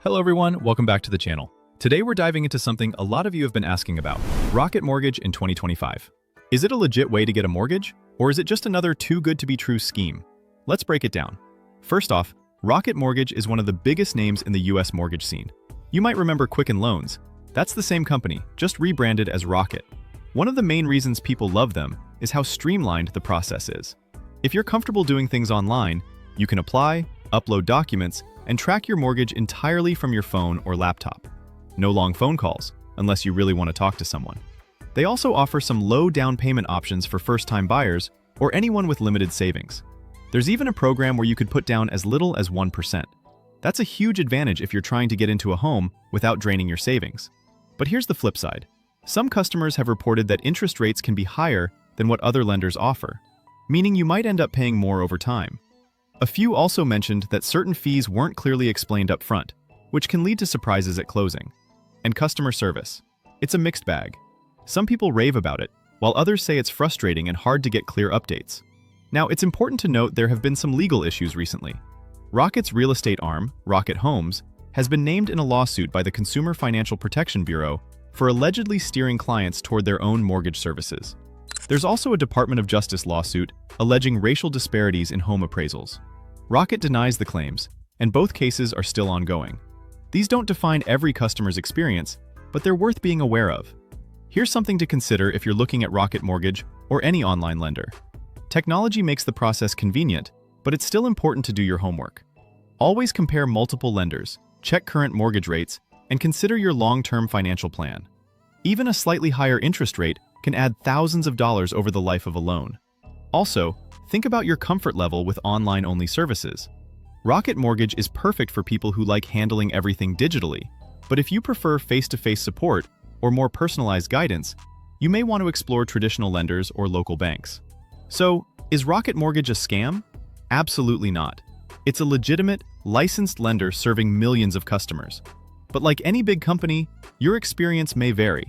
Hello everyone, welcome back to the channel. Today we're diving into something a lot of you have been asking about, Rocket Mortgage in 2025. Is it a legit way to get a mortgage, or is it just another too good to be true scheme? Let's break it down. First off, Rocket Mortgage is one of the biggest names in the US mortgage scene. You might remember Quicken Loans. That's the same company, just rebranded as Rocket. One of the main reasons people love them is how streamlined the process is. If you're comfortable doing things online, you can apply, upload documents, and track your mortgage entirely from your phone or laptop. No long phone calls, unless you really want to talk to someone. They also offer some low down payment options for first-time buyers or anyone with limited savings. There's even a program where you could put down as little as 1%. That's a huge advantage if you're trying to get into a home without draining your savings. But here's the flip side. Some customers have reported that interest rates can be higher than what other lenders offer, meaning you might end up paying more over time. A few also mentioned that certain fees weren't clearly explained up front, which can lead to surprises at closing. And customer service. It's a mixed bag. Some people rave about it, while others say it's frustrating and hard to get clear updates. Now, it's important to note there have been some legal issues recently. Rocket's real estate arm, Rocket Homes, has been named in a lawsuit by the Consumer Financial Protection Bureau for allegedly steering clients toward their own mortgage services. There's also a Department of Justice lawsuit alleging racial disparities in home appraisals. Rocket denies the claims, and both cases are still ongoing. These don't define every customer's experience, but they're worth being aware of. Here's something to consider if you're looking at Rocket Mortgage or any online lender. Technology makes the process convenient, but it's still important to do your homework. Always compare multiple lenders, check current mortgage rates, and consider your long-term financial plan. Even a slightly higher interest rate can add thousands of dollars over the life of a loan. Also, think about your comfort level with online-only services. Rocket Mortgage is perfect for people who like handling everything digitally, but if you prefer face-to-face support or more personalized guidance, you may want to explore traditional lenders or local banks. So, is Rocket Mortgage a scam? Absolutely not. It's a legitimate, licensed lender serving millions of customers. But like any big company, your experience may vary.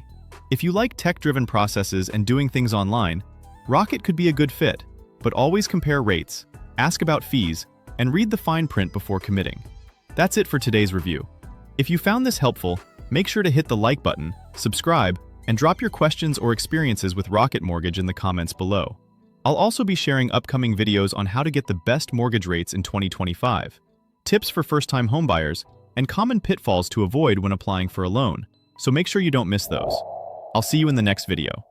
If you like tech-driven processes and doing things online, Rocket could be a good fit, but always compare rates, ask about fees, and read the fine print before committing. That's it for today's review. If you found this helpful, make sure to hit the like button, subscribe, and drop your questions or experiences with Rocket Mortgage in the comments below. I'll also be sharing upcoming videos on how to get the best mortgage rates in 2025, tips for first-time homebuyers, and common pitfalls to avoid when applying for a loan, so make sure you don't miss those. I'll see you in the next video.